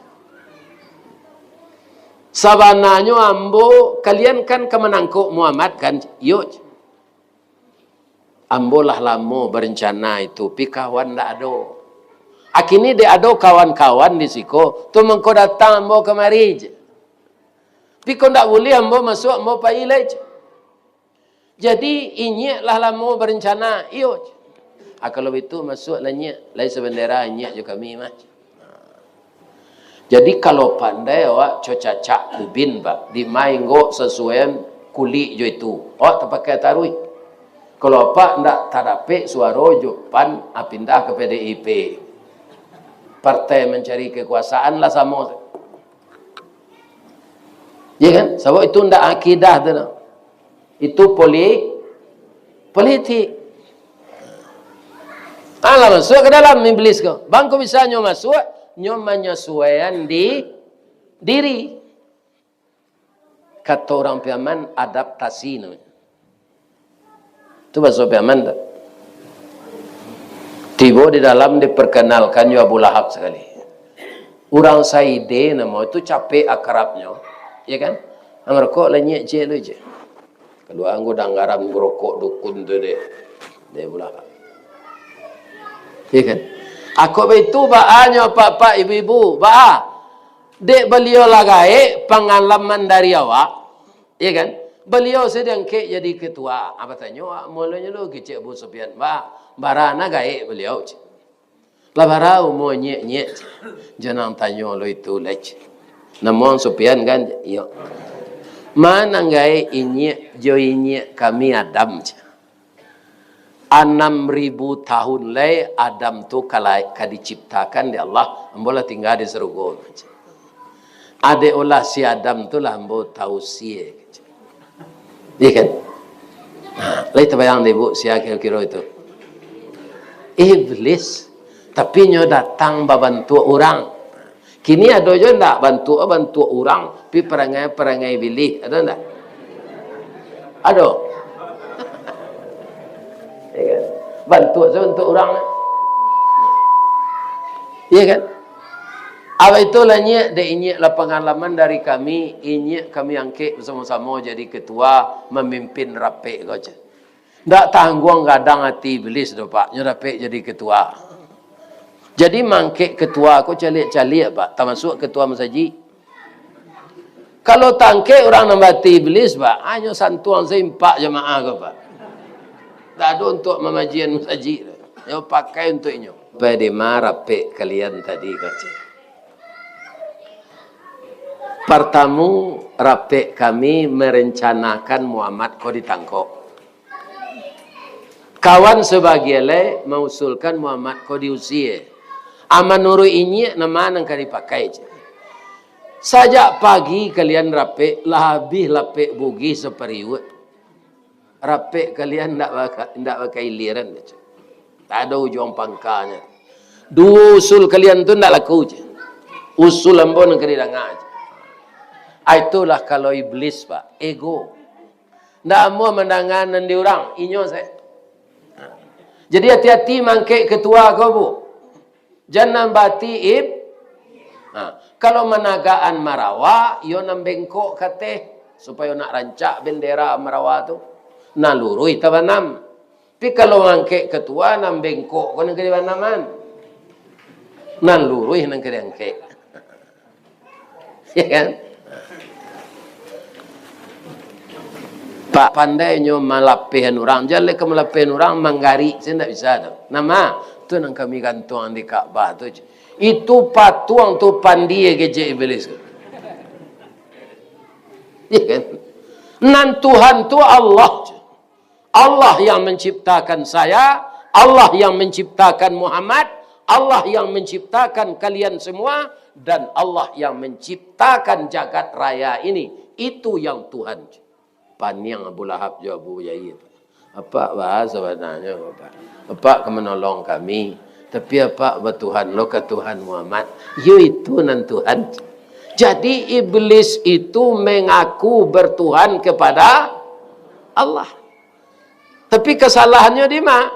Sabananya ambo, kalian kan kemenangkuk Muhammad kan? Yuk. Ambo lah lama berencana itu, pi kawan tak ada. Akini dia ada kawan-kawan di siko, tu mengko datang ambo kemari je. Pi kau tak boleh ambo masuk, ambo pailai je. Jadi inyek lah lama berencana, yuk. Kalau itu masuk lah nyek, lai sebendera nyek je kami mah. Jadi kalau pandai awak cocacak kubin pak, di mainggo sesuai kulit jo itu, awak terpakai tarui. Kalau apa ndak tadape suara jo pan pindah ke PDIP. Partai mencari kekuasaan lah sama. Ya kan? Sebab itu ndak akidah tu. Itu politik. Allah masuk ke dalam iblis kau. Bangku bisa nyo masuk, nyo menyesuaikan di diri. Kata orang Piaman, adaptasi namanya. Itu bahasa Piaman tak? Tiba di dalam diperkenalkan nyo Abu Lahab sekali. Orang Saide nama itu capek akrabnya, ya kan? Mereka lenyek je lu je. Kedua anggota garam ngerokok dukun tu dia Abu Lahab. Ya kan? Aku itu baanya pak ibu-ibu, dek beliau lagai pengalaman dari awak, ya kan? Beliau sedang ke jadi ketua. Apa tanya? Mulanya lu kecik Abu Sufyan, barana gae beliau. Lah barau mau nyek. Jangan tanya lu itu lech. Namun Sufyan kan, yo. Mana gae inyek jo inyek kami Adam. 6.000 tahun lay Adam tu kalau diciptakan di Allah, ambola tinggal di surga. Ade olah si Adam tu lah ambo tahu sie. Iya kan? Nah, lay terbayang deh bu, siapa kira-kira itu? Iblis. Tapi nyo datang bantu orang. Kini ada je ndak bantu orang, pi perangai bilih, ada ndak? Ada. Ya kan? Bantu orang. Iya kan? Apa itulah nyek lah pengalaman dari kami, kami angkat bersama-sama jadi ketua memimpin rapek kau je. Ndak tanggung kadang hati iblis do pak, rapek jadi ketua. Jadi mangkek ketua aku calik-calik pak, termasuk ketua masjid. Kalau tangkek orang nambati iblis pak, hanya santuan seimpak jemaah kau pak. Tak ada untuk memajian masjid. Yang pakai untuknya. Pada marapek kalian tadi kata. Pertama rapek kami merencanakan Muhammad kau ditangkap. Kawan sebagian lain mengusulkan Muhammad kau diusir. Amanuru ini nama yang kau dipakai. Sajak pagi kalian rapek, lebih lapek bugi seperiwet. Rapek kalian tidak pakai liran. Tak ada ujung pangkanya. Dua usul kalian tu tidak laku je. Usul ambon yang kena dengar. Itulah kalau iblis pak, ego. Tidak mau mendengar nanti orang, inyo saya. Jadi hati-hati mangkek ketua kau bu. Jangan bati kalau menagaan Marawa, yo nambengkok kate supaya nak rancak bendera Marawa tu. Nalurui tabanam. Tapi kalau mangkek ketua nambengkok kau nak kena banaman. Nalurui nak kena angkek. Ya kan? Pak pandainya malapihan orang. Jangan ke malapihan orang manggari. Saya tidak bisa. Nama tu yang kami gantung di Kaabah tu. Itu patuang tu pandai keje iblis. Ya kan? Nan Tuhan tu Allah. Allah yang menciptakan saya. Allah yang menciptakan Muhammad. Allah yang menciptakan kalian semua. Dan Allah yang menciptakan jagat raya ini. Itu yang Tuhan. Paniang Abu Lahab jawab Abu Yahid. Apa bahasa sebenarnya Bapak? Bapak menolong kami. Tapi apa Tuhan lo ke Tuhan Muhammad? You itu nan Tuhan. Jadi iblis itu mengaku bertuhan kepada Allah. Tapi kesalahannya di mana?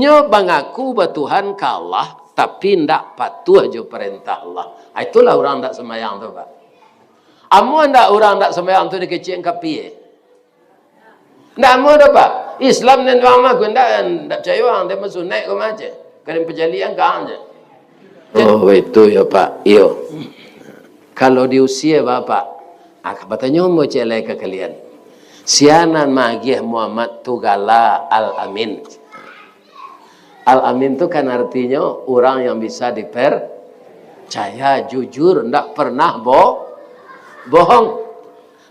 Nyo mengaku bertuhan ke Allah. Tapi tidak patuh aja perintah Allah. Itulah orang tidak semayang tu Pak. Amu anda orang tak sembahyang tu dikecil kapi. Ndak mau dah pak. Islam dan agama aku ndak percaya orang dia masuk naik ke macam. Kalau perjalian kan je. Oh itu ya pak. Iyo. Kalau diusia bapak, katanya mau celai ke kalian. Sianan magih Muhammad Tugala Al-Amin. Al-Amin tu kan artinya orang yang bisa Saya jujur, ndak pernah bohong.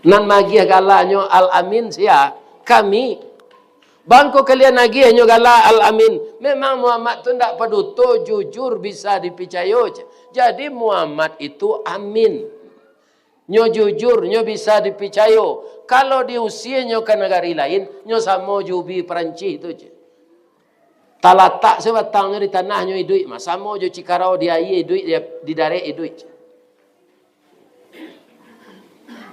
Nan magi galanyo al-amin sia kami. Bangko kalian lagi hanya gala al-amin. Memang Muhammad tu ndak paduto jujur bisa dipercaya. Jadi Muhammad itu amin. Nyo jujur, nyo bisa dipercaya. Kalau diusia nyo ke negara lain, nyo sama jubi Perancis itu je. Talatak sebatangnya di tanahnya duit mah sama jo Cikarau dia duit dia di darek duit.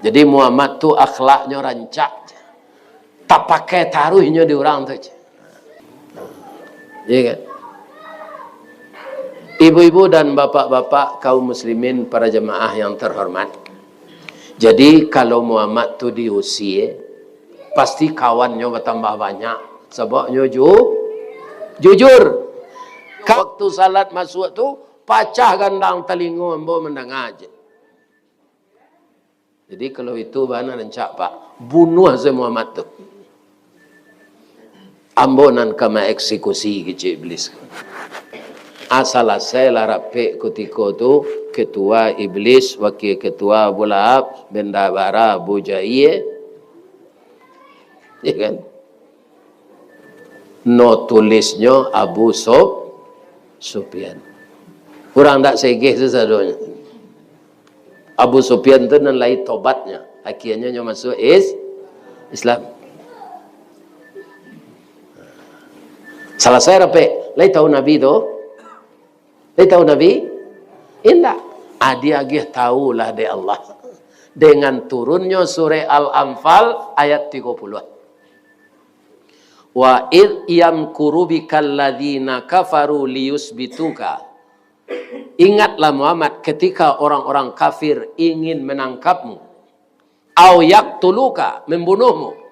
Jadi Muhammad tu akhlaknya rancak. Tak pakai taruhnya di orang tu. Iya kan? Ibu-ibu dan bapak-bapak kaum muslimin para jemaah yang terhormat. Jadi kalau Muhammad tu diusia, pasti kawannya bertambah banyak. Sebabnya jujur. Waktu salat masuk tu, pacah gandang telinga ambo mendengar aja. Jadi kalau itu bana rencak pak, bunuh se Muhammad tu. Ambo nan kama eksekusi ke iblis. Asal saya larape ketika tu ketua iblis, wakil ketua Abu Lahab, bendahara Abu Jahil, ya kan? No tulisnya Abu Sufyan. Kurang tak segeh sesadonya. Abu Sufyan tu nan lai tobatnya, akhirnya nyo masuk Islam. Salah saya rape, lai tahu Nabi tu? Lai tahu Nabi? Indah. Dia agih tahulah de Allah. Dengan turunnya surah Al-Anfal ayat 30. Wa id yamkuru bikal ladzina kafaru liyusbituka. Ingatlah Muhammad ketika orang-orang kafir ingin menangkapmu. Au yaqtuluka, membunuhmu.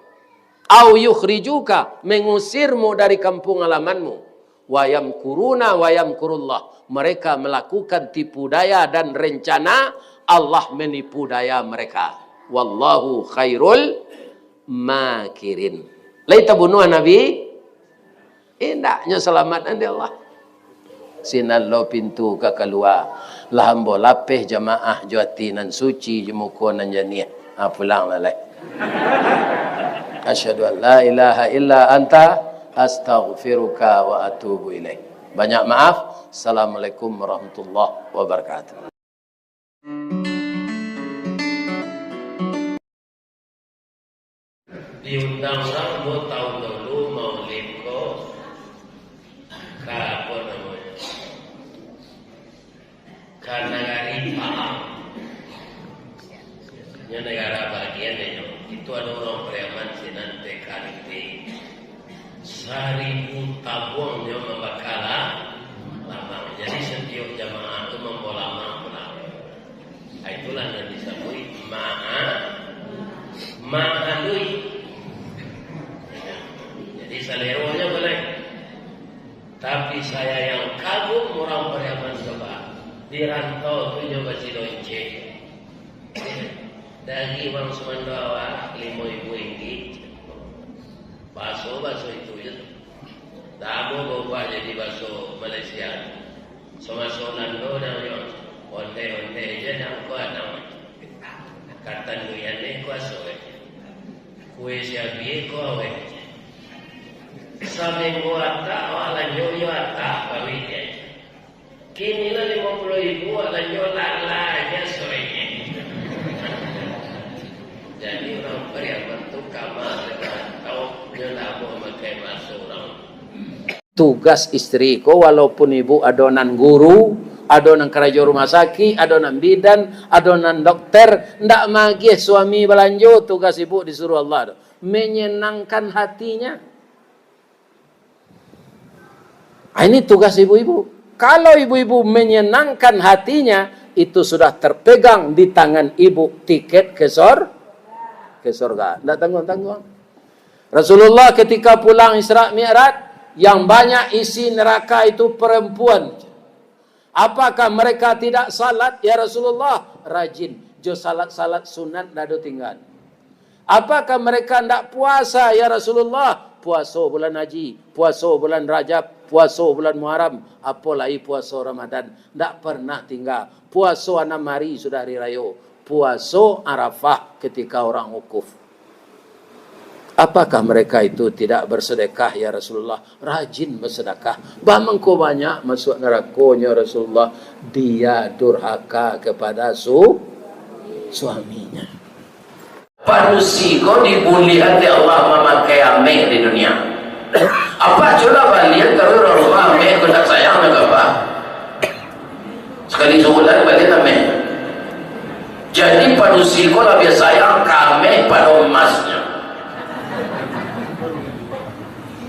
Au yukhrijuka, mengusirmu dari kampung halamanmu. Wa yamkuruna wa yamkurullah. Mereka melakukan tipu daya dan rencana, Allah menipu daya mereka. Wallahu khairul makirin. Laita bunuh Nabi, indahnya selamat andi Allah. Sinan lo pintu ke keluar. Lahambo lapeh jamaah juati nan suci jemuko nan janiah. Pulang lalai. Asyhadu an la ilaha illa anta astaghfiruka wa atubu ilaik. Banyak maaf. Assalamualaikum warahmatullahi wabarakatuh. Diundang orang tahun dulu maulid ko apa namanya? Karena negara Pahang. Yang negara bagian itu ada orang preman sinan TKRT. 1000 tabungnya membakala lama. Jadi setiap jamaah itu membawa lama pulang. Itulah yang disebut ma'adui. Jadi saleronya boleh. Tapi saya yang kagum orang preman coba. Di rantau itu nyoba si lonce. Dagi bang Sumandawa 5.000 ringgit. Baso itu ya. Damo bawa jadi baso Malaysia. Sama-sama nando namanya. Onde aja nak kuat nama. Kata lu yang ni kuasa. Kue siapi kau awak. Sampai buat tak walau nyoyo tak kami dia. Kini lah 50.000 walau nyoyo lalanya sorenya. Jadi orang beriman tu kamar tahu dia tak mau pakai masuk orang. Tugas istriku walaupun ibu adonan guru, adonan kerja rumah sakit, adonan bidan, adonan dokter, ndak magih suami belanjo, tugas ibu disuruh Allah menyenangkan hatinya. Ini tugas ibu-ibu. Kalau ibu-ibu menyenangkan hatinya, itu sudah terpegang di tangan ibu tiket ke surga. Tidak tanggung-tanggung. Rasulullah ketika pulang Isra Mi'raj, yang banyak isi neraka itu perempuan. Apakah mereka tidak salat? Ya Rasulullah, rajin. Jo salat-salat sunat dado tinggal. Apakah mereka tidak puasa? Ya Rasulullah, puasa bulan haji, puasa bulan Rajab, puasa bulan Muharram, apalagi puasa Ramadan. Tak pernah tinggal. Puasa 6 hari sudah hari raya. Puasa Arafah ketika orang wukuf. Apakah mereka itu tidak bersedekah ya Rasulullah? Rajin bersedekah. Bamangko banyak masuk nerakanya Rasulullah. Dia durhaka kepada suaminya. Panusi kau dibuli hati Allah memakai ameh di dunia. Apa coba balian kalau Rasulullah ameh kau tak sayang nak apa? Sekali sebulan balik ameh. Jadi panusi kau lebih sayang kami pada emasnya.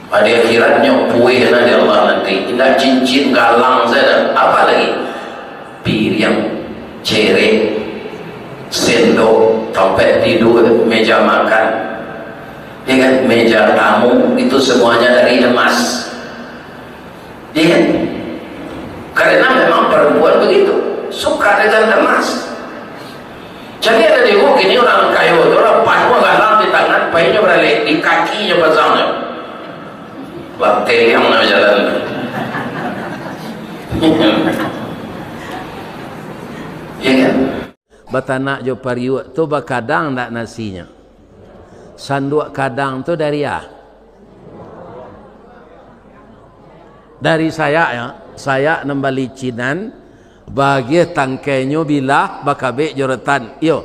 Pada akhiratnya puih nanti Allah nanti. Tidak cincin galang saja. Apa lagi? Piring, cerek, sendok, tempat tidur, meja makan, ya kan? Meja tamu itu semuanya dari emas. Ya kan? Karena memang perempuan begitu, suka dengan emas. Jadi ada di ini orang kaya itu lepas galang di tangan, bayinya beralih di kakinya pasangnya. Bakti yang nak jalan. Ya kan? Batanak jo pariwak tu bakadang tak nasinya. Sanduk kadang tu dari ya. Dari saya ya. Saya nembali cinan bagi tangkainya bila bakabek joretan. Yo.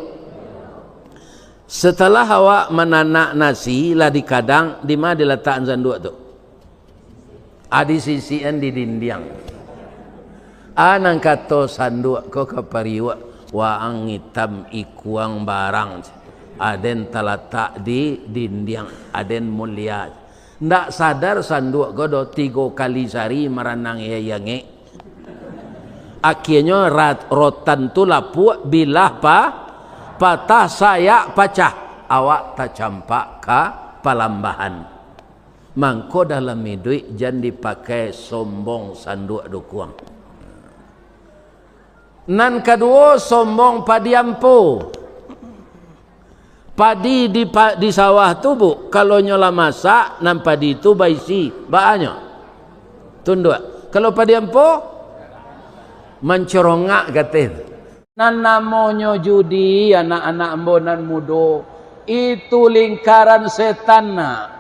Setelah awak menanak nasi lah di kadang, di mana diletakkan sanduk tu? Adi sisian di dinding. Anang kato sanduk ko kapariwa waang hitam ikuang barang. Aden talatak di dinding. Aden mulia. Ndak sadar sanduk ko do 3 kali sehari meranang yayange. Akhirnya rotan tu lapuk bilah patah saya pacah. Awak tak campak ka palambahan. Mangko dalam duit jangan dipakai sombong sanduk dukuang. Nan kedua sombong padiampo. Padi di sawah tu bu, kalau nyola masak nan padi tu baisi baanya. Tunduk. Kalau padiampo mencorongak katin. Nan namanya judi anak-anak mbonan mudo itu lingkaran setan nak.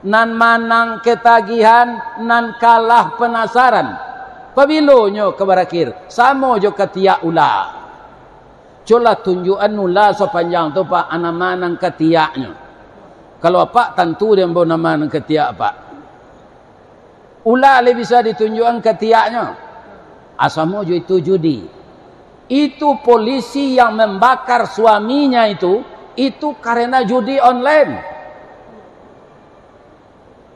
Nan manang ketagihan, nan kalah penasaran. Pabilonyo kebarakir, sama jo ketiak ula. Cola tunjukan ula sepanjang tu pak anak manang ketiaknya. Kalau apa tentu dia mau nama manang ketiak pak. Ula le bisa ditunjukkan ketiaknya. Asamo jo itu judi. Itu polisi yang membakar suaminya itu karena judi online.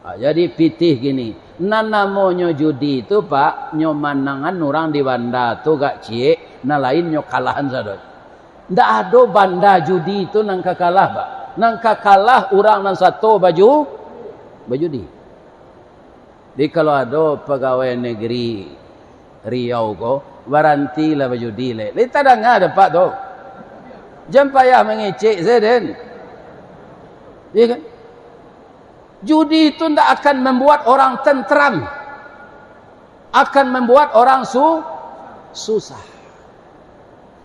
Jadi pitih gini, nan namanya judi itu pak, nyomanangan orang di banda tu gak cie, na lain nyo kalahan sadot. Ndak ada banda judi itu nang kakalah pak, nang kakalah orang nang satu baju di. Jadi kalau ada pegawai negeri Riau ko, waranti lah baju di le. Lita dah ada pak tu. Jangan payah mengecek Zeden. Iya kan? Judi itu tidak akan membuat orang tentram, akan membuat orang susah.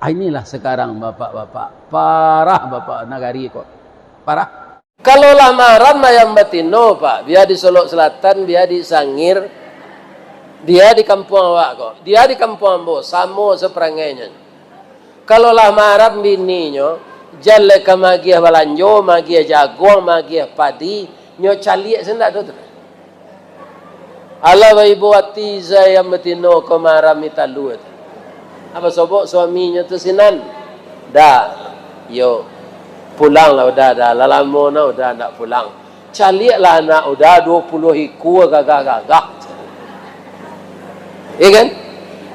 Inilah sekarang bapak-bapak, parah bapak nagari kok, parah. Kalau lamaran yang batino pak, dia di Solok Selatan, dia di Sangir, dia di kampung awak kok, dia di kampung ambo, sama seperangainya. Kalau lamaran bininya, jalan ke magiah balanjo, magiah jagung, magiah padi. Nyo caliak sendak tu. Allah wa ibu wati saya metino kemaram italu. Apa sobok suaminya tu sinan? Dah. Yo pulang lah dah lalamo na udah nak pulang. Caliak lah anak udah 20 hiku gagak-gagak. Iya kan?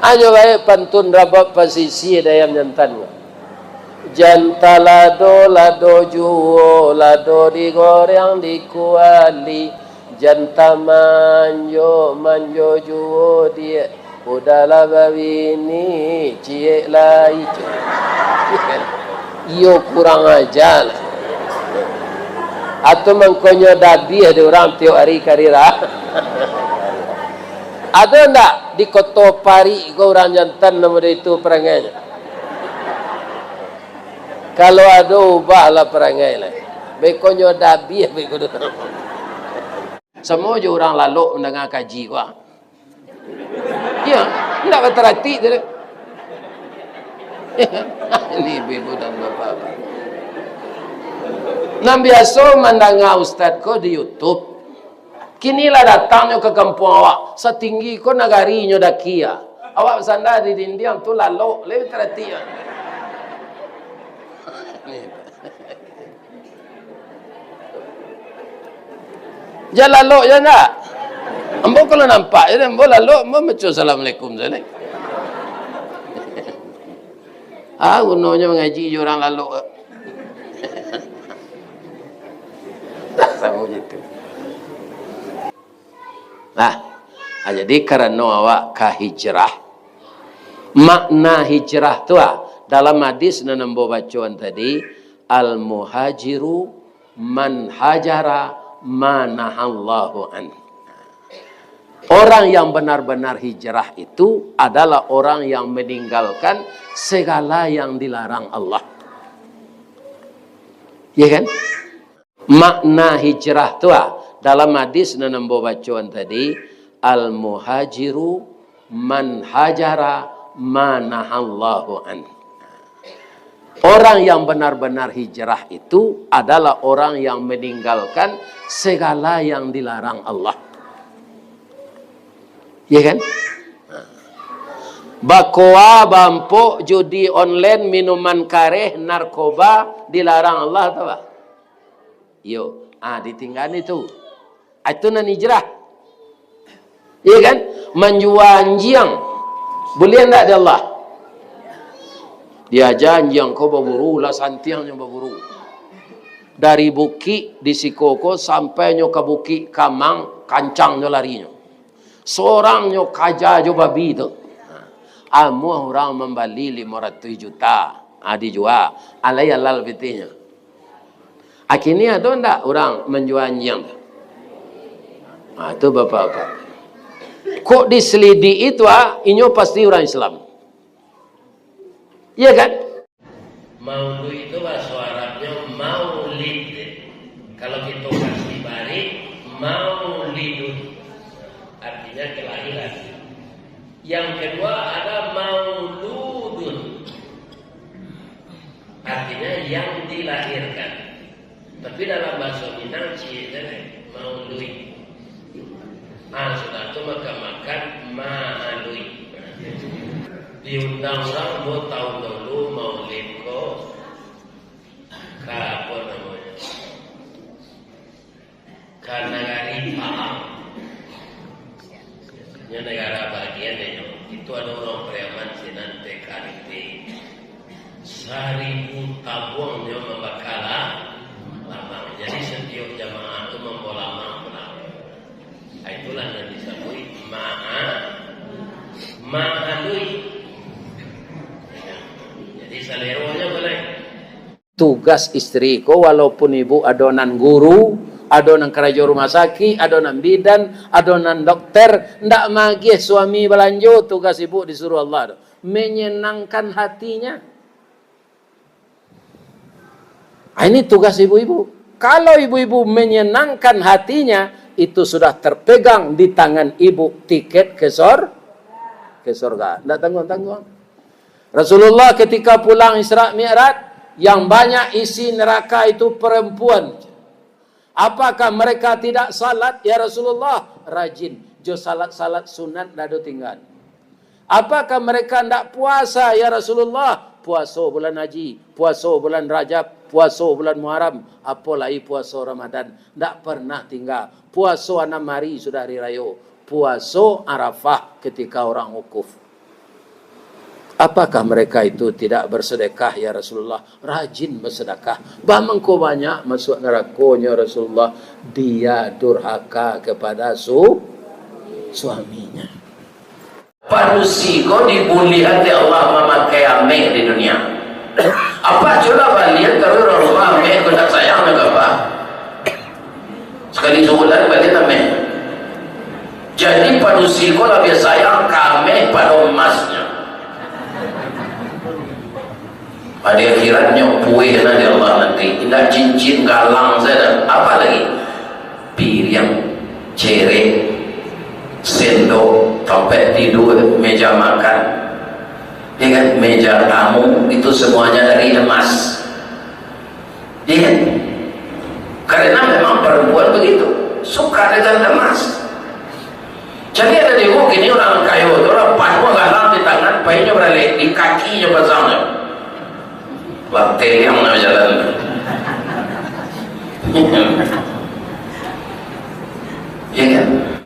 Anyo bae pantun rabab pasisi dayam jantan. Janta lado juo, lado digoreng dikuali. Janta manjo juo dia. Udahlah babini, cie lai. Iyo kurang ajar. Atau mengkonyo dabi ada orang tiap hari karira. Ada enggak di Kota Pari ke orang jantan nama dia itu perangainya? Kalau ada, ubahlah perangai lah. Bekonyo dabi, bekonyo. Semua je orang lalu mendengar kaji gua. Ya, enggak berterati dia. Ini ibu dan bapak. Nam biasa mendengar ustaz ko di YouTube. Kinilah datangnya ke kampung awak. Setinggi ko nagarinya dakia. Awak sandar di dinding tu lalu lebih terhati. Jangan lalu je nak. Ambo kalau nampak je, ambo lalu, ambo macam assalamualaikum sana. Gunanya mengaji je orang lalu. Sama gitu. Nah, jadi karena awak ka hijrah, makna hijrah tu dalam hadis nambo bacaan tadi, al muhajiru man hajara manahallahu an. Orang yang benar-benar hijrah itu adalah orang yang meninggalkan segala yang dilarang Allah. Ya kan? Makna hijrah tu dalam hadis nambo bacaan tadi, al muhajiru man hajara manahallahu an. Orang yang benar-benar hijrah itu adalah orang yang meninggalkan segala yang dilarang Allah. Ya kan? Bakoa, bampuk, judi online, minuman kareh, narkoba dilarang Allah tahu tak? Yo, ditinggal itu. Itu nan hijrah. Iya kan? Menjual anjing. Boleh enggak di Allah? Dia janjiang kau berburu lah santiangnya berburu. Dari Bukit di Sikoko sampai ke Bukit Kamang kancangnya larinya. Seorangnya kaja jo babi tu. Semua orang membeli 500 juta. Dijual. Alai halal fitinya. Akhirnya ada enggak orang menjual anjing? Itu bapak-bapak. Kok diselidiki itu inyo pasti orang Islam. Iya kan? Maulid itu bahasa Arabnya maulid. Kalau kita kasih balik maulidun. Artinya kelahiran. Yang kedua ada mauludun. Artinya yang dilahirkan. Tapi dalam bahasa Minang maulid. Sudah tu makan ma'alui. Diundang orang mau tahu dulu maulid ko apa namanya? Karena negara Pahang. Ini negara bagian itu ada orang Preman Sinante Karite. 1000 tabung yang membakala lama. Jadi setiap jamaah itu membawa lama. Itulah yang disebut ma'alui. Jadi saleronya boleh. Tugas istriku walaupun ibu adonan guru, adonan kerja rumah sakit, adonan bidan, adonan dokter, ndak magih suami belanjo, tugas ibu disuruh Allah menyenangkan hatinya. Ini tugas ibu-ibu. Kalau ibu-ibu menyenangkan hatinya, itu sudah terpegang di tangan ibu tiket ke surga. Tidak tanggung-tanggung. Rasulullah ketika pulang Isra Mi'raj, yang banyak isi neraka itu perempuan. Apakah mereka tidak salat? Ya Rasulullah, rajin. Jo salat-salat sunat dado tinggal. Apakah mereka tidak puasa? Ya Rasulullah, puasa bulan haji, puasa bulan Rajab, puasa bulan Muharram, apalagi puasa Ramadan. Tidak pernah tinggal. Puasa 6 hari sudah hari raya. Puasa Arafah ketika orang wukuf. Apakah mereka itu tidak bersedekah ya Rasulullah? Rajin bersedekah. Bamangko banyak masuk nerakanya Rasulullah. Dia durhaka kepada suaminya. Panusi kau dibuli hati Allah memakai ameh di dunia. Apa coba balian kalau Rasulullah ameh kau tak sayang nak apa? Sekali sebulan balik ameh. Jadi pada manusia kok lebih sayang kami pada emasnya. Pada akhiratnya puih nanti Allah nanti. Tidak cincin galang saya, apa lagi? Piring, cerek, sendok, tempat tidur, meja makan, ya kan? Meja tamu itu semuanya dari emas, ya kan? Karena memang perempuan begitu, suka dengan emas. Jadi ada di ini orang kaya itu orang pas galang di tangan, payahnya beralih di kakinya pasangnya. Waktu yang jalan.